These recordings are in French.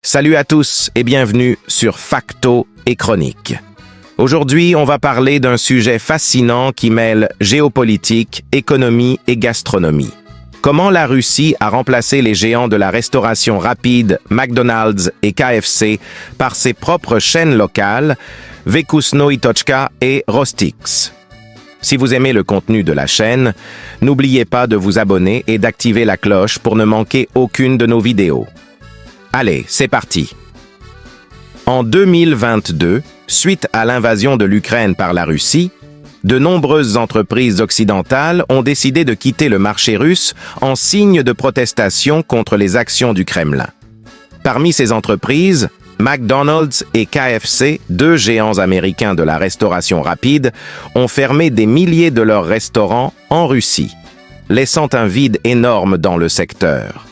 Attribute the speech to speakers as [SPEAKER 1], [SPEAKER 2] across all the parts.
[SPEAKER 1] Salut à tous et bienvenue sur Facto et Chronique. Aujourd'hui, on va parler d'un sujet fascinant qui mêle géopolitique, économie et gastronomie. Comment la Russie a remplacé les géants de la restauration rapide McDonald's et KFC par ses propres chaînes locales, Vkusno i Tochka et Rostix. Si vous aimez le contenu de la chaîne, n'oubliez pas de vous abonner et d'activer la cloche pour ne manquer aucune de nos vidéos. Allez, c'est parti. En 2022, suite à l'invasion de l'Ukraine par la Russie, de nombreuses entreprises occidentales ont décidé de quitter le marché russe en signe de protestation contre les actions du Kremlin. Parmi ces entreprises, McDonald's et KFC, deux géants américains de la restauration rapide, ont fermé des milliers de leurs restaurants en Russie, laissant un vide énorme dans le secteur.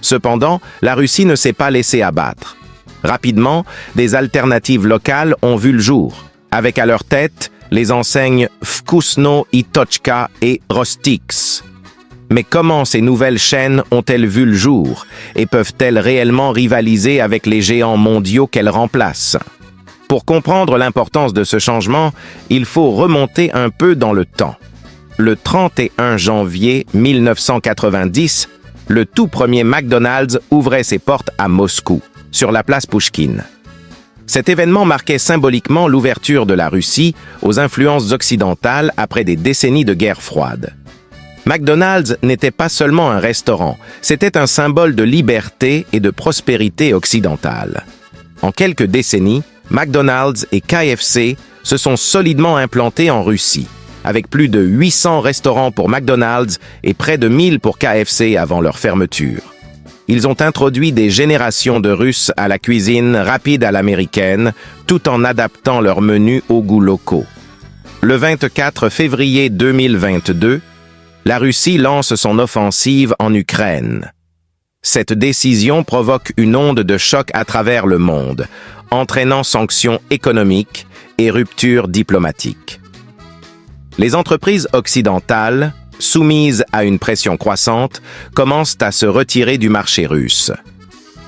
[SPEAKER 1] Cependant, la Russie ne s'est pas laissée abattre. Rapidement, des alternatives locales ont vu le jour, avec à leur tête les enseignes Vkusno i Tochka et Rostix. Mais comment ces nouvelles chaînes ont-elles vu le jour et peuvent-elles réellement rivaliser avec les géants mondiaux qu'elles remplacent? Pour comprendre l'importance de ce changement, il faut remonter un peu dans le temps. Le 31 janvier 1990, le tout premier McDonald's ouvrait ses portes à Moscou, sur la place Pouchkine. Cet événement marquait symboliquement l'ouverture de la Russie aux influences occidentales après des décennies de guerre froide. McDonald's n'était pas seulement un restaurant, c'était un symbole de liberté et de prospérité occidentale. En quelques décennies, McDonald's et KFC se sont solidement implantés en Russie, avec plus de 800 restaurants pour McDonald's et près de 1000 pour KFC avant leur fermeture. Ils ont introduit des générations de Russes à la cuisine rapide à l'américaine, tout en adaptant leurs menus aux goûts locaux. Le 24 février 2022, la Russie lance son offensive en Ukraine. Cette décision provoque une onde de choc à travers le monde, entraînant sanctions économiques et ruptures diplomatiques. Les entreprises occidentales, soumises à une pression croissante, commencent à se retirer du marché russe.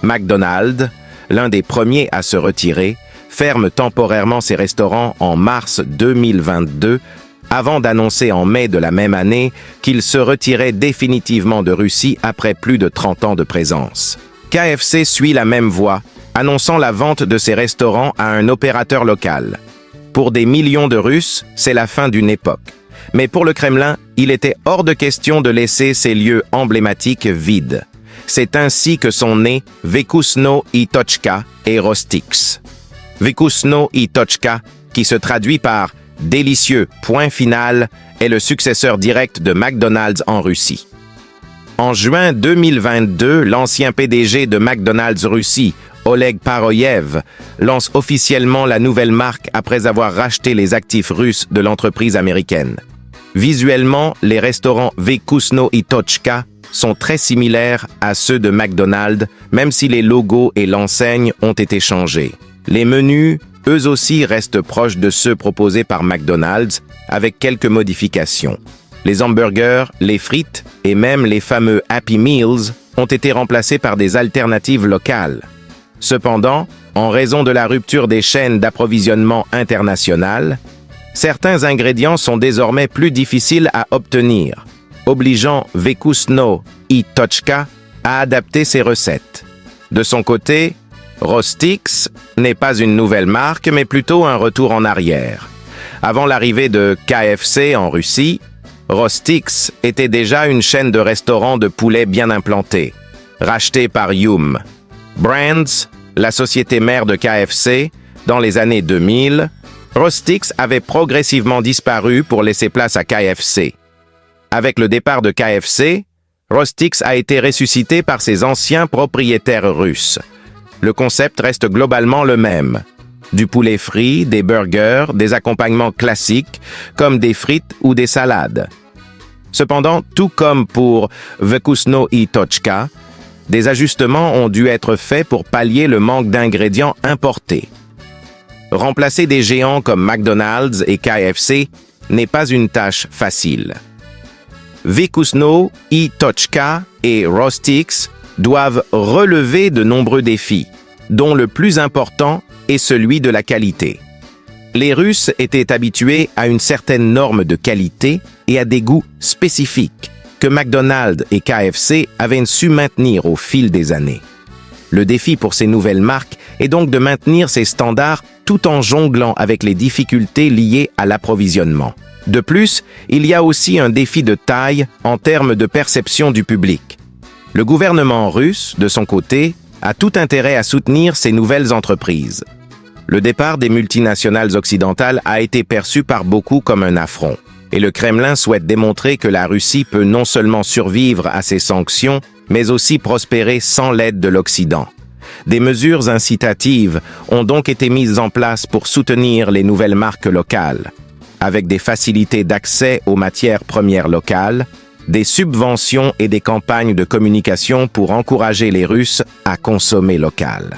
[SPEAKER 1] McDonald's, l'un des premiers à se retirer, ferme temporairement ses restaurants en mars 2022, avant d'annoncer en mai de la même année qu'il se retirait définitivement de Russie après plus de 30 ans de présence. KFC suit la même voie, annonçant la vente de ses restaurants à un opérateur local. Pour des millions de Russes, c'est la fin d'une époque. Mais pour le Kremlin, il était hors de question de laisser ces lieux emblématiques vides. C'est ainsi que sont nés Vkusno i Tochka et Rostix. Vkusno i Tochka, qui se traduit par « délicieux, point final », est le successeur direct de McDonald's en Russie. En juin 2022, l'ancien PDG de McDonald's Russie, Oleg Paroyev, lance officiellement la nouvelle marque après avoir racheté les actifs russes de l'entreprise américaine. Visuellement, les restaurants Vkusno i Tochka sont très similaires à ceux de McDonald's, même si les logos et l'enseigne ont été changés. Les menus, eux aussi, restent proches de ceux proposés par McDonald's, avec quelques modifications. Les hamburgers, les frites et même les fameux Happy Meals ont été remplacés par des alternatives locales. Cependant, en raison de la rupture des chaînes d'approvisionnement internationales, certains ingrédients sont désormais plus difficiles à obtenir, obligeant Vkusno i Tochka à adapter ses recettes. De son côté, Rostix n'est pas une nouvelle marque, mais plutôt un retour en arrière. Avant l'arrivée de KFC en Russie, Rostix était déjà une chaîne de restaurants de poulet bien implantée, rachetée par Yum Brands, la société mère de KFC, dans les années 2000, Rostix avait progressivement disparu pour laisser place à KFC. Avec le départ de KFC, Rostix a été ressuscité par ses anciens propriétaires russes. Le concept reste globalement le même. Du poulet frit, des burgers, des accompagnements classiques, comme des frites ou des salades. Cependant, tout comme pour Vkusno i Tochka, des ajustements ont dû être faits pour pallier le manque d'ingrédients importés. Remplacer des géants comme McDonald's et KFC n'est pas une tâche facile. Vkusno i Tochka et Rostix doivent relever de nombreux défis. dont le plus important est celui de la qualité. Les Russes étaient habitués à une certaine norme de qualité et à des goûts spécifiques que McDonald's et KFC avaient su maintenir au fil des années. Le défi pour ces nouvelles marques est donc de maintenir ces standards tout en jonglant avec les difficultés liées à l'approvisionnement. De plus, il y a aussi un défi de taille en termes de perception du public. Le gouvernement russe, de son côté, a tout intérêt à soutenir ces nouvelles entreprises. Le départ des multinationales occidentales a été perçu par beaucoup comme un affront, et le Kremlin souhaite démontrer que la Russie peut non seulement survivre à ces sanctions, mais aussi prospérer sans l'aide de l'Occident. Des mesures incitatives ont donc été mises en place pour soutenir les nouvelles marques locales, avec des facilités d'accès aux matières premières locales, des subventions et des campagnes de communication pour encourager les Russes à consommer local.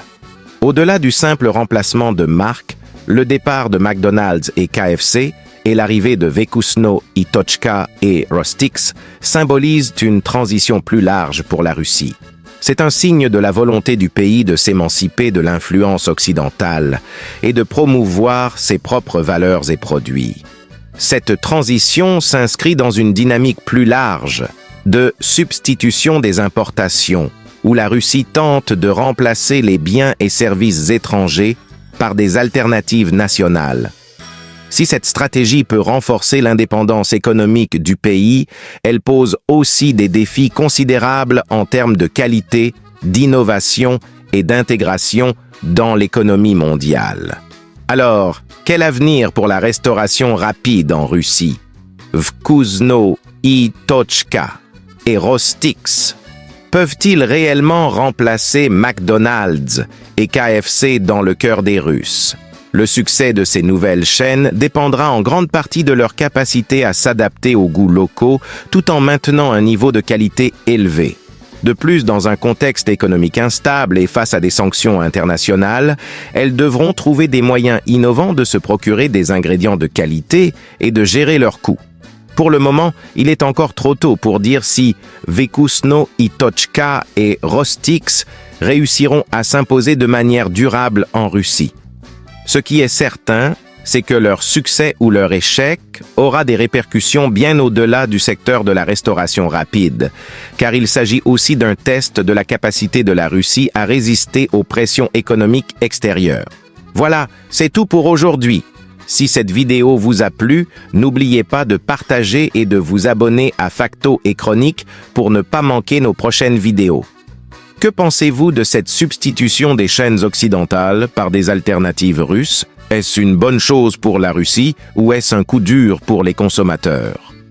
[SPEAKER 1] Au-delà du simple remplacement de marques, le départ de McDonald's et KFC et l'arrivée de Vkusno, Itochka et Rostix symbolisent une transition plus large pour la Russie. C'est un signe de la volonté du pays de s'émanciper de l'influence occidentale et de promouvoir ses propres valeurs et produits. Cette transition s'inscrit dans une dynamique plus large de substitution des importations, où la Russie tente de remplacer les biens et services étrangers par des alternatives nationales. Si cette stratégie peut renforcer l'indépendance économique du pays, elle pose aussi des défis considérables en termes de qualité, d'innovation et d'intégration dans l'économie mondiale. Alors, quel avenir pour la restauration rapide en Russie? Vkusno, Itochka et Rostix peuvent-ils réellement remplacer McDonald's et KFC dans le cœur des Russes? Le succès de ces nouvelles chaînes dépendra en grande partie de leur capacité à s'adapter aux goûts locaux tout en maintenant un niveau de qualité élevé. De plus, dans un contexte économique instable et face à des sanctions internationales, elles devront trouver des moyens innovants de se procurer des ingrédients de qualité et de gérer leurs coûts. Pour le moment, il est encore trop tôt pour dire si Vkusno, Itochka et Rostix réussiront à s'imposer de manière durable en Russie. Ce qui est certain, c'est que leur succès ou leur échec aura des répercussions bien au-delà du secteur de la restauration rapide, car il s'agit aussi d'un test de la capacité de la Russie à résister aux pressions économiques extérieures. Voilà, c'est tout pour aujourd'hui. Si cette vidéo vous a plu, n'oubliez pas de partager et de vous abonner à Facto et Chronique pour ne pas manquer nos prochaines vidéos. Que pensez-vous de cette substitution des chaînes occidentales par des alternatives russes? Est-ce une bonne chose pour la Russie ou est-ce un coup dur pour les consommateurs?